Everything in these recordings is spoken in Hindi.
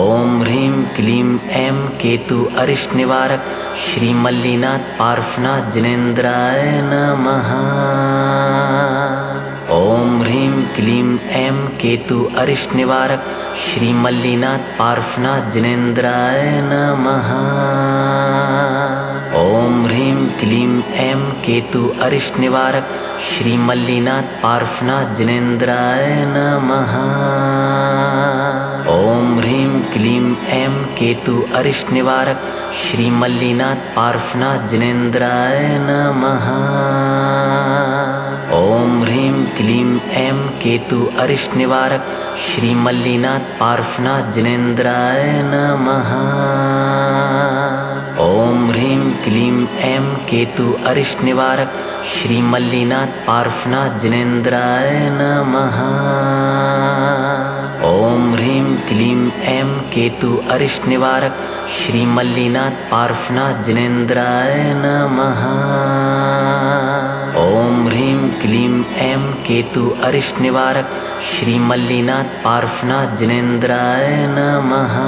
ओम ह्रीं क्लीं ऐं केतु अरिष्ट निवारक श्री मल्लीनाथ पार्श्वनाथ जिनेन्द्राय नमः। ओम ह्रीं क्लीं ऐं केतु अरिष्ट निवारक श्री मल्लीनाथ पार्श्वनाथ जिनेन्द्राय नमः। ओम ह्रीं क्लीं ऐं केतु अरिष्ट निवारक श्री मल्लीनाथ पार्श्वनाथ जिनेन्द्राय नमः। ओम ह्रीं क्लीं ऐं केतु अरिष्ट निवारक श्री मल्लीनाथ पार्श्वनाथ जिनेन्द्राय नमः। ओम ह्रीं क्लीं ऐं केतु अरिष्ट निवारक श्री मल्लीनाथ पार्श्वनाथ जिनेन्द्राय नमः। ओम ह्रीं क्लीं ऐं केतु अरिष्ट निवारक श्री मल्लीनाथ पार्श्वनाथ जिनेन्द्राय नमः। ओम ह्रीं क्लीं ऐं केतु अरिष्ट निवारक श्री मल्लीनाथ पार्श्वनाथ जिनेन्द्राय नमः। ओम ह्रीं क्लीं ऐं केतु अरिष्ट निवारक श्री मल्लीनाथ पार्श्वनाथ जिनेन्द्राय नमः।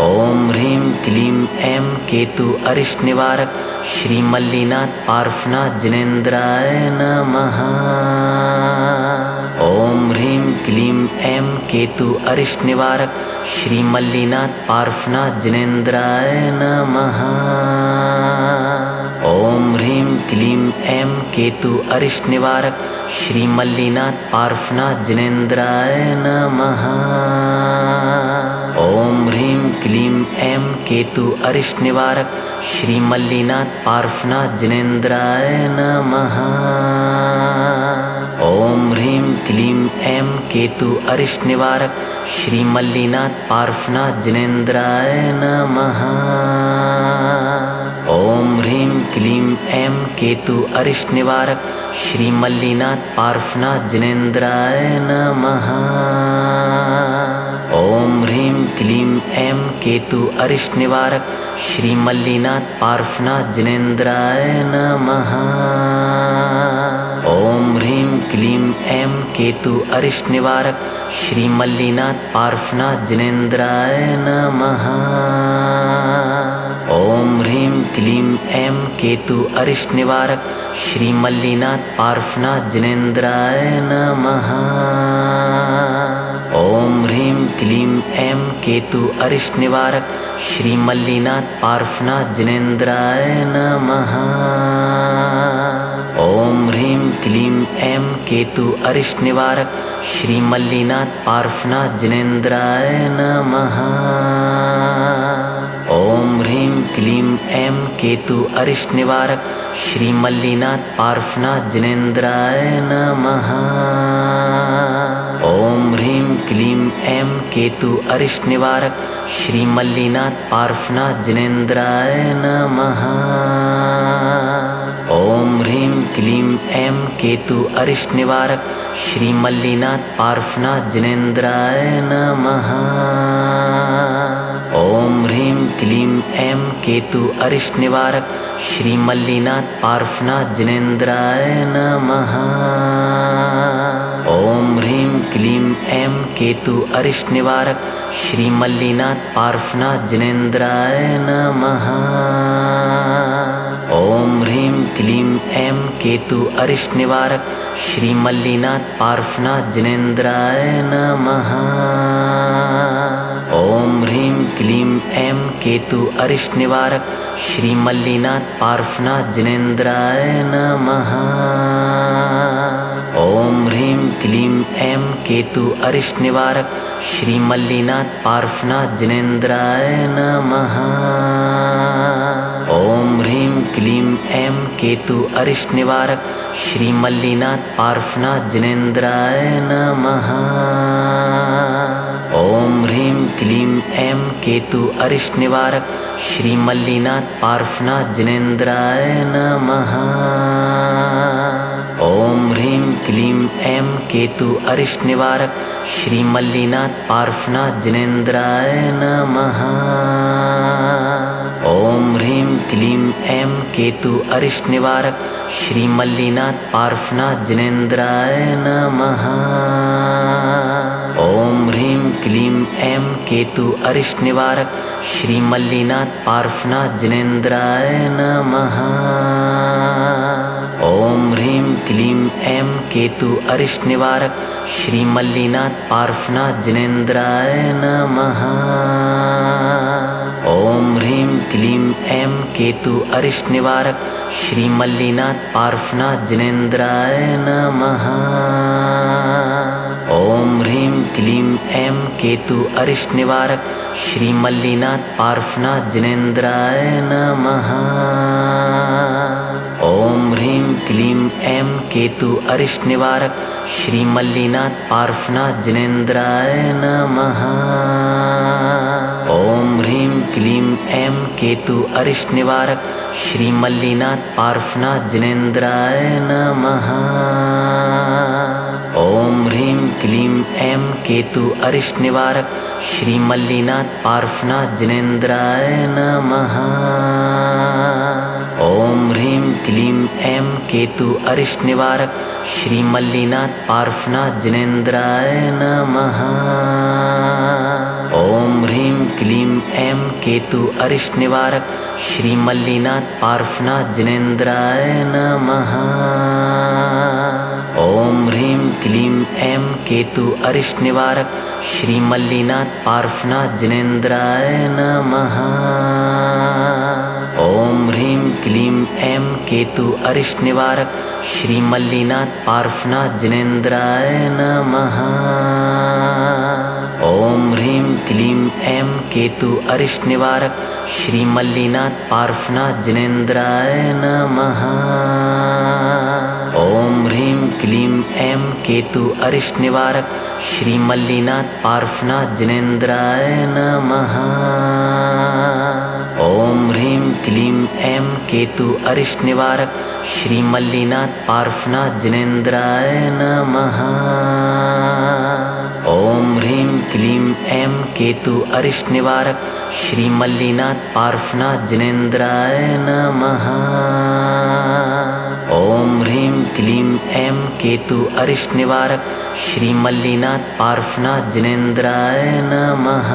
ओम ह्रीं क्लीं ऐं केतु अरिष्ट निवारक श्री मल्लीनाथ पार्श्वनाथ जिनेन्द्राय नमः। ओम ह्रीं क्लीं ऐं केतु अरिष्ट निवारक श्री मल्लीनाथ पार्श्वनाथ जिनेन्द्राय नमः। ओम ह्रीं क्लीं ऐं केतु अरिष्ट निवारक श्री मल्लीनाथ पार्श्वनाथ जिनेन्द्राय नमः। ओम ह्रीं क्लीं ऐं केतु अरिष्ट निवारक श्री मल्लीनाथ पार्श्वनाथ जिनेन्द्राय नमः। ओम ह्रीं क्लीं ऐं केतु अरिष्ट निवारक श्री मल्लीनाथ पार्श्वनाथ जिनेन्द्राय नमः। ओम ह्रीं क्लीं ऐं केतु अरिष्ट निवारक श्री मल्लीनाथ पार्श्वनाथ जिनेन्द्राय नमः। ओम ह्रीं क्लीं ऐं केतु अरिष्ट निवारक श्री मल्लीनाथ पार्श्वनाथ जिनेन्द्राय नमः। ओम ह्रीं क्लीं ऐं केतु अरिष्ट निवारक श्री मल्लीनाथ पार्श्वनाथ जिनेन्द्राय नमः। ओम ह्रीं क्लीं ऐं केतु अरिष्ट निवारक श्री मल्लीनाथ पार्श्वनाथ जिनेन्द्राय नमः। ओम ह्रीं क्लीं ऐं केतु अरिष्ट निवारक श्री मल्लीनाथ पार्श्वनाथ जिनेन्द्राय नमः। ओम ह्रीं क्लीं ऐं केतु अरिष्ट निवारक श्री मल्लीनाथ पार्श्वनाथ जिनेन्द्राय नमः। ओम ह्रीं क्लीं ऐं केतु अरिष्ट निवारक श्री मल्लीनाथ पार्श्वनाथ जिनेन्द्राय नमः। ओम ह्रीं क्लीं ऐं केतु अरिष्ट निवारक श्री मल्लीनाथ पार्श्वनाथ जिनेन्द्राय नमः। ओम ह्रीं क्लीं ऐं केतु अरिष्ट निवारक श्री मल्लीनाथ पार्श्वनाथ जिनेन्द्राय नमः। ओम ह्रीं क्लीं ऐं केतु अरिष्ट निवारक श्री मल्लीनाथ पार्श्वनाथ जिनेन्द्राय नमः। ओम ह्रीं क्लीं ऐं केतु अरिष्ट निवारक श्री मल्लीनाथ पार्श्वनाथ जिनेन्द्राय नमः। ओम ह्रीं क्लीं ऐं केतु अरिष्ट निवारक श्री मल्लीनाथ पार्श्वनाथ जिनेन्द्राय नमः। ओम ह्रीं क्लीं ऐं केतु अरिष्ट निवारक श्री मल्लीनाथ पार्श्वनाथ जिनेन्द्राय नमः। ओम ह्रीं क्लीं ऐं केतु अरिष्ट निवारक श्री मल्लीनाथ पार्श्वनाथ जिनेन्द्राय नमः। ओम ह्रीं क्लीं ऐं केतु अरिष्ट निवारक श्री मल्लीनाथ पार्श्वनाथ जिनेन्द्राय नमः। ओम ह्रीं क्लीं ऐं केतु अरिष्ट निवारक श्री मल्लीनाथ पार्श्वनाथ जिनेन्द्राय नमः। ओम ह्रीं क्लीं ऐं केतु अरिष्ट निवारक श्री मल्लीनाथ पार्श्वनाथ जिनेन्द्राय नमः। ओम ह्रीं क्लीं ऐं केतु अरिष्ट निवारक श्री मल्लीनाथ पार्श्वनाथ जिनेन्द्राय नमः। ओम ह्रीं क्लीं ऐं केतु अरिष्ट निवारक श्री मल्लीनाथ पार्श्वनाथ जिनेन्द्राय नमः। ओम ह्रीं क्लीं ऐं केतु अरिष्ट निवारक श्री मल्लीनाथ पार्श्वनाथ जिनेन्द्राय नमः। ओम ह्रीं क्लीं ऐं केतु अरिष्ट निवारक श्री मल्लीनाथ पार्श्वनाथ जिनेन्द्राय नमः। ओम ह्रीं क्लीं ऐं केतु अरिष्ट निवारक श्री मल्लीनाथ पार्श्वनाथ जिनेन्द्राय नमः। ओम ह्रीं क्लीं ऐं केतु अरिष्ट निवारक श्री मल्लीनाथ पार्श्वनाथ जिनेन्द्राय नमः। ओम ह्रीं क्लीं ऐं केतु अरिष्ट निवारक श्री मल्लीनाथ पार्श्वनाथ जिनेन्द्राय नमः। ओम ह्रीं क्लीं ऐं केतु अरिष्ट निवारक श्री मल्लीनाथ पार्श्वनाथ जिनेन्द्राय नमः। ओम ह्रीं क्लीं ऐं केतु अरिष्ट निवारक श्री मल्लीनाथ पार्श्वनाथ जिनेन्द्राय नमः। ओम ह्रीं क्लीं ऐं केतु अरिष्ट निवारक श्री मल्लीनाथ पार्श्वनाथ जिनेन्द्राय नमः। ओम ह्रीं क्लीं ऐं केतु अरिष्ट निवारक श्री मल्लीनाथ पार्श्वनाथ जिनेन्द्राय नमः। ओम ह्रीं क्लीं ऐं केतु अरिष्ट निवारक श्री मल्लीनाथ पार्श्वनाथ जिनेन्द्राय नमः। ओम ह्रीं क्लीं ऐं केतु अरिष्ट निवारक श्री मल्लीनाथ पार्श्वनाथ जिनेन्द्राय नमः। ओम ह्रीं क्लीं ऐं केतु अरिष्ट निवारक श्री मल्लीनाथ पार्श्वनाथ जिनेन्द्राय नमः। ओम ह्रीं क्लीं ऐं केतु अरिष्ट निवारक श्री मल्लीनाथ पार्श्वनाथ जिनेन्द्राय नमः। ओम ह्रीं क्लीं ऐं केतु अरिष्ट निवारक श्री मल्लीनाथ पार्श्वनाथ जिनेन्द्राय नमः। ओम ह्रीं क्लीं ऐं केतु अरिष्ट निवारक श्री मल्लीनाथ पार्श्वनाथ जिनेन्द्राय नमः।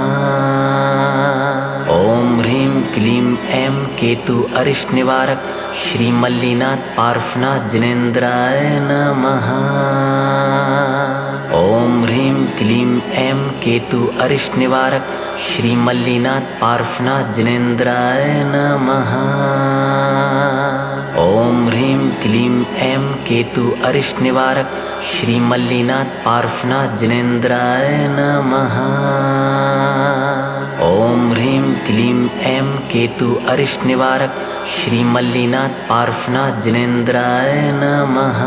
ओम ह्रीं क्लीं ऐं केतु अरिष्ट निवारक श्री मल्लीनाथ पार्श्वनाथ जिनेन्द्राय नमः। ओम ह्रीं क्लीं ऐं केतु अरिष्ट निवारक श्री मल्लीनाथ पार्श्वनाथ जिनेन्द्राय नमः। ओम ह्रीं क्लीं ऐं केतु अरिष्ट निवारक श्री मल्लीनाथ पार्श्वनाथ जिनेन्द्राय नमः। ओम ह्रीं क्लीं ऐं केतु अरिष्ट निवारक श्री मल्लीनाथ पार्श्वनाथ जिनेन्द्राय नमः।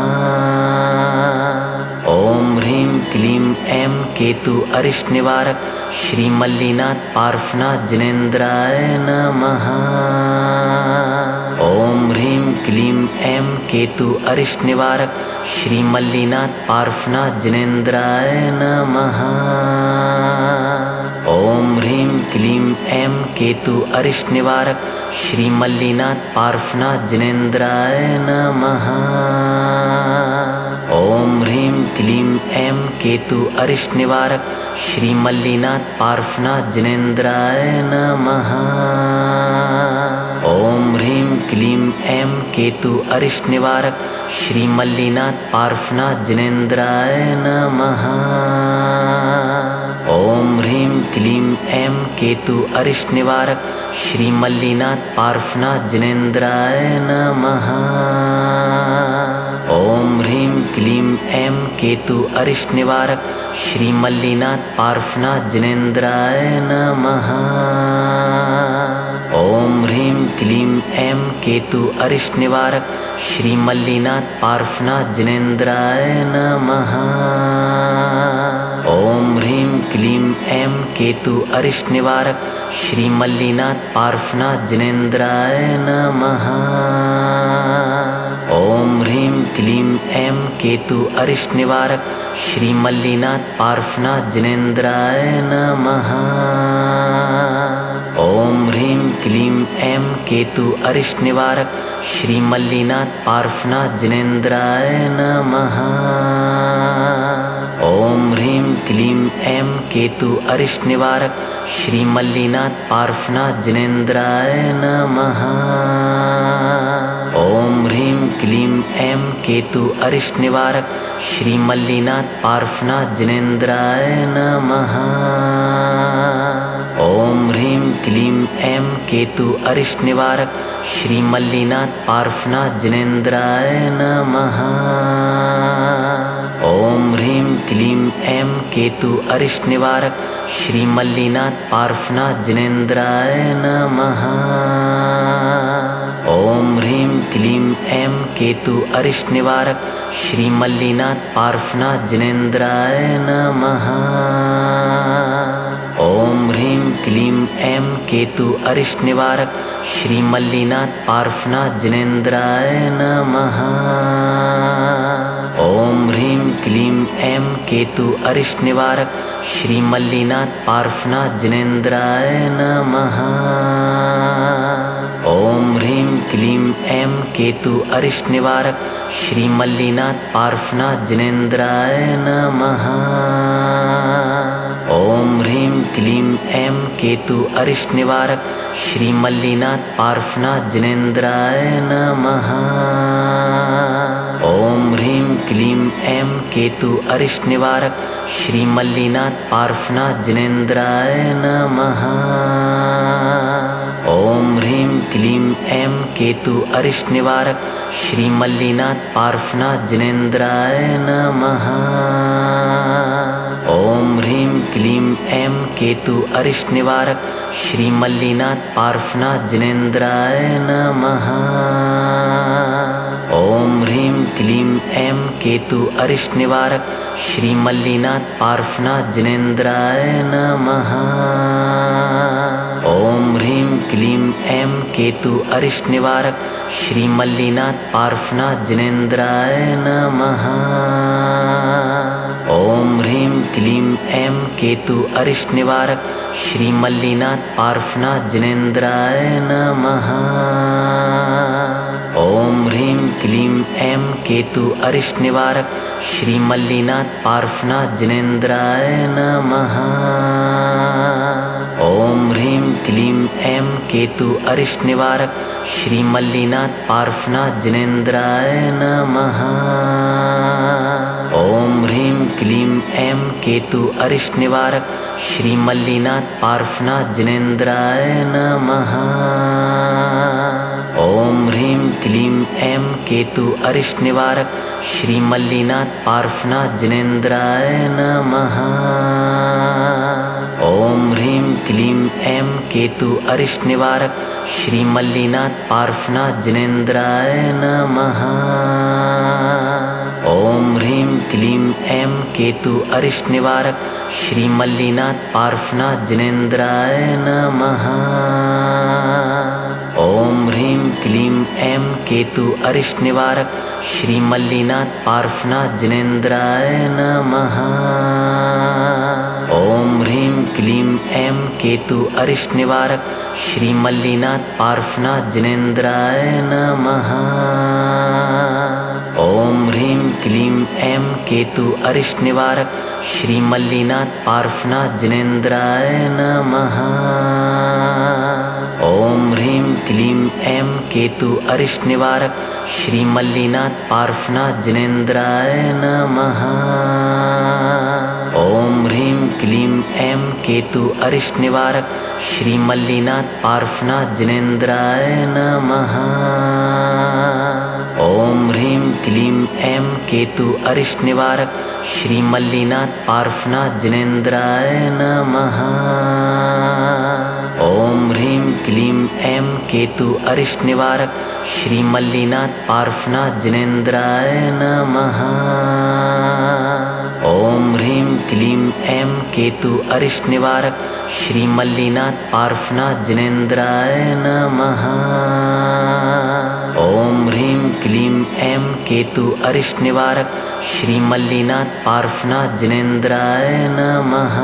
ओम ह्रीं क्लीं ऐं केतु अरिष्ट निवारक श्री मल्लीनाथ पार्श्वनाथ जिनेन्द्राय नमः। ओम ह्रीं क्लीं ऐं केतु अरिष्ट निवारक श्री मल्लीनाथ पार्श्वनाथ जिनेन्द्राय नमः। ओम ह्रीं क्लीं ऐं केतु अरिष्ट निवारक श्री मल्लीनाथ पार्श्वनाथ जिनेन्द्राय नमः। ओम ह्रीं क्लीं ऐं केतु अरिष्ट निवारक श्री मल्लीनाथ पार्श्वनाथ जिनेन्द्राय नमः। ओम ह्रीं क्लीं ऐं केतु अरिष्ट निवारक श्री मल्लीनाथ पार्श्वनाथ जिनेन्द्राय नमः। ओम ह्रीं क्लीं ऐं केतु अरिष्ट निवारक श्री मल्लीनाथ पार्श्वनाथ जिनेन्द्राय नमः। ओम ह्रीं क्लीं ऐं केतु अरिष्ट निवारक श्री मल्लीनाथ पार्श्वनाथ जिनेन्द्राय नमः। ओम ह्रीं क्लीं ऐं केतु अरिष्ट निवारक श्री मल्लीनाथ पार्श्वनाथ जिनेन्द्राय नमः। ओम ह्रीं क्लीं ऐं केतु अरिष्ट निवारक श्री मल्लीनाथ पार्श्वनाथ जिनेन्द्राय नमः। ओम ह्रीं क्लीं ऐं केतु अरिष्ट निवारक श्री मल्लीनाथ पार्श्वनाथ जिनेन्द्राय नमः। ओम ह्रीं क्लीं ऐं केतु अरिष्ट निवारक श्री मल्लीनाथ पार्श्वनाथ जिनेन्द्राय नमः। ओम ह्रीं क्लीं ऐं केतु अरिष्ट निवारक श्री मल्लीनाथ पार्श्वनाथ जिनेन्द्राय नमः। ओम ह्रीं क्लीं ऐं केतु अरिष्ट निवारक श्री मल्लीनाथ पार्श्वनाथ जिनेन्द्राय नमः। ओम ह्रीं क्लीं ऐं केतु अरिष्ट निवारक श्री मल्लीनाथ पार्श्वनाथ जिनेन्द्राय नमः। ओम ह्रीं क्लीं ऐं केतु अरिष्ट निवारक श्री मल्लीनाथ पार्श्वनाथ जिनेन्द्राय नमः। ओम ह्रीं क्लीं ऐं केतु अरिष्ट निवारक श्री मल्लीनाथ पार्श्वनाथ जिनेन्द्राय नमः। ओम ह्रीं क्लीं ऐं केतु अरिष्ट निवारक श्री मल्लीनाथ पार्श्वनाथ जिनेन्द्राय नमः। ओम ह्रीं क्लीं ऐं केतु अरिष्ट निवारक श्री मल्लीनाथ पार्श्वनाथ जिनेन्द्राय नमः। ओम ह्रीं क्लीं ऐं केतु अरिष्ट निवारक श्री मल्लीनाथ पार्श्वनाथ जिनेन्द्राय नमः। ओम ह्रीं क्लीं ऐं केतु अरिष्ट निवारक श्री मल्लीनाथ पार्श्वनाथ जिनेन्द्राय नमः। ओम ह्रीं क्लीं ऐं केतु अरिष्ट निवारक श्री मल्लीनाथ पार्श्वनाथ जिनेन्द्राय नमः। ओम ह्रीं क्लीं ऐं केतु अरिष्ट निवारक श्री मल्लीनाथ पार्श्वनाथ जिनेन्द्राय नमः। ओम ह्रीं क्लीं ऐं केतु अरिष्ट निवारक श्री मल्लीनाथ पार्श्वनाथ जिनेन्द्राय नमः। ओम ह्रीं क्लीं ऐं केतु अरिष्ट निवारक श्री मल्लीनाथ पार्श्वनाथ जिनेन्द्राय नमः। ओम ह्रीं क्लीं ऐं केतु अरिष्ट निवारक श्री मल्लीनाथ पार्श्वनाथ जिनेन्द्राय नमः। ओम ह्रीं क्लीं ऐं केतु अरिष्ट निवारक श्री मल्लीनाथ पार्श्वनाथ जिनेन्द्राय नमः। ओम ह्रीं क्लीं ऐं केतु अरिष्ट निवारक श्री मल्लीनाथ पार्श्वनाथ जिनेन्द्राय नमः। ओम ह्रीं क्लीं ऐं केतु अरिष्ट निवारक श्री मल्लीनाथ पार्श्वनाथ जिनेन्द्राय नमः। ओम ह्रीं क्लीं ऐं केतु अरिष्ट निवारक श्री मल्लीनाथ पार्श्वनाथ जिनेन्द्राय नमः। ओम ह्रीं क्लीं ऐं केतु अरिष्ट निवारक श्री मल्लीनाथ पार्श्वनाथ जिनेन्द्राय नमः। ओम ह्रीं क्लीं ऐं केतु अरिष्ट निवारक श्री मल्लीनाथ पार्श्वनाथ जिनेन्द्राय नमः। ओम ह्रीं क्लीं ऐं केतु अरिष्ट निवारक श्री मल्लीनाथ पार्श्वनाथ जिनेन्द्राय नमः। ओम ह्रीं क्लीं ऐं केतु अरिष्ट निवारक श्री मल्लीनाथ पार्श्वनाथ जिनेन्द्राय नमः। ओम ह्रीं क्लीं ऐं केतु अरिष्ट निवारक श्री मल्लीनाथ पार्श्वनाथ जिनेन्द्राय नमः। ओम ह्रीं क्लीं ऐं केतु अरिष्ट निवारक श्री मल्लीनाथ पार्श्वनाथ जिनेन्द्राय नमः। ओम ह्रीं क्लीं ऐं केतु अरिष्ट निवारक श्री मल्लीनाथ पार्श्वनाथ जिनेन्द्राय नमः। ओम ह्रीं क्लीं ऐं केतु अरिष्ट निवारक श्री मल्लीनाथ पार्श्वनाथ जिनेन्द्राय नमः। ओम ह्रीं क्लीं ऐं केतु अरिष्ट निवारक श्री मल्लीनाथ पार्श्वनाथ जिनेन्द्राय नमः। ओम ह्रीं क्लीं ऐं केतु अरिष्ट निवारक श्री मल्लीनाथ पार्श्वनाथ जिनेन्द्राय नमः। ओम ह्रीं क्लीं ऐं केतु अरिष्ट निवारक श्री मल्लीनाथ पार्श्वनाथ जिनेन्द्राय नमः। ओम ह्रीं क्लीं ऐं केतु अरिष्ट निवारक श्री मल्लीनाथ पार्श्वनाथ जिनेन्द्राय नमः।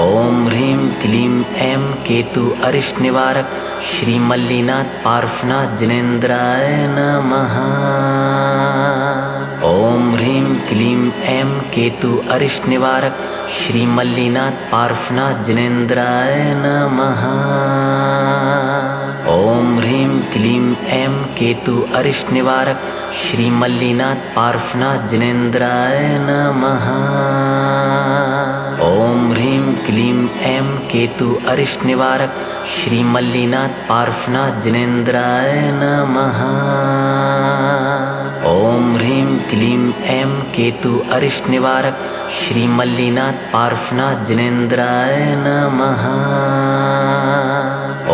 ओम ह्रीं क्लीं ऐं केतु अरिष्ट निवारक श्री मल्लीनाथ पार्श्वनाथ जिनेन्द्राय नमः। ओम ह्रीं क्लीं ऐं केतु अरिष्ट निवारक श्री मल्लीनाथ पार्श्वनाथ जिनेन्द्राय नमः। ओम ह्रीं क्लीं ऐं केतु अरिष्ट निवारक श्री मल्लीनाथ पार्श्वनाथ जिनेन्द्राय नमः। ओम ह्रीं क्लीं ऐं केतु अरिष्ट निवारक श्री मल्लीनाथ पार्श्वनाथ जिनेन्द्राय नमः। ओम ह्रीं क्लीं ऐं केतु अरिष्ट निवारक श्री मल्लीनाथ पार्श्वनाथ जिनेन्द्राय नमः।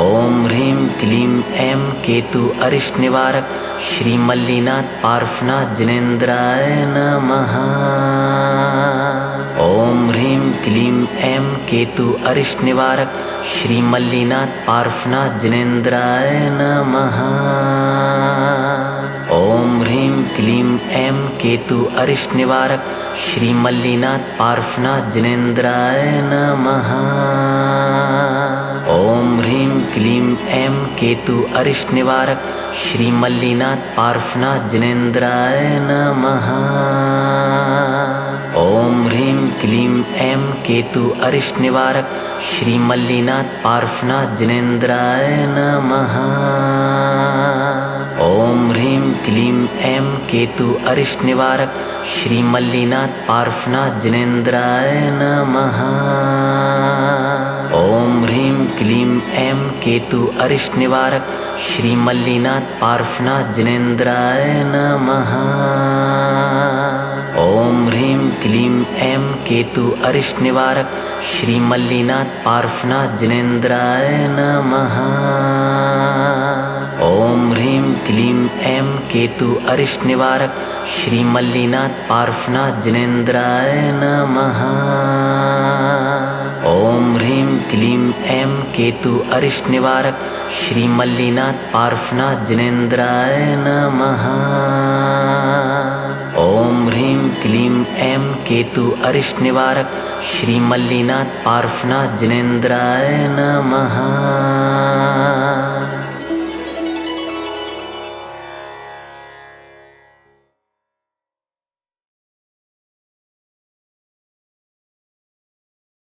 ओम ह्रीं क्लीं ऐं केतु अरिष्ट निवारक श्री मल्लीनाथ पार्श्वनाथ जिनेन्द्राय नमः। ओम ह्रीं क्लीं ऐं केतु अरिष्ट निवारक श्री मल्लीनाथ पार्श्वनाथ जिनेन्द्राय नमः। ओम ह्रीं क्लीं ऐं केतु अरिष्ट निवारक श्री मल्लीनाथ पार्श्वनाथ जिनेन्द्राय नमः। ओम ह्रीं क्लीं ऐं केतु अरिष्ट निवारक श्री मल्लीनाथ पार्श्वनाथ जिनेन्द्राय नमः। ओम ह्रीं क्लीं ऐं केतु अरिष्ट निवारक श्री मल्लीनाथ पार्श्वनाथ जिनेन्द्राय नमः। ओम ह्रीं क्लीं ऐं केतु अरिष्ट निवारक श्री मल्लीनाथ पार्श्वनाथ जिनेन्द्राय नमः। ओम ह्रीं क्लीं ऐं केतु अरिष्ट निवारक श्री मल्लीनाथ पार्श्वनाथ जिनेन्द्राय नमः। ओम ह्रीं क्लीं ऐं केतु अरिष्ट निवारक श्री मल्लीनाथ पार्श्वनाथ जिनेन्द्राय नमः। ओम ह्रीं क्लीं ऐं केतु अरिष्ट निवारक श्री मल्लीनाथ पार्श्वनाथ जिनेन्द्राय नमः। ओम ह्रीं क्लीं ऐं केतु अरिष्ट निवारक श्री मल्लीनाथ पार्श्वनाथ जिनेन्द्राय नमः। ओम ह्रीं क्लीं ऐं केतु अरिष्ट निवारक श्री मल्लीनाथ पार्श्वनाथ जिनेन्द्राय नमः।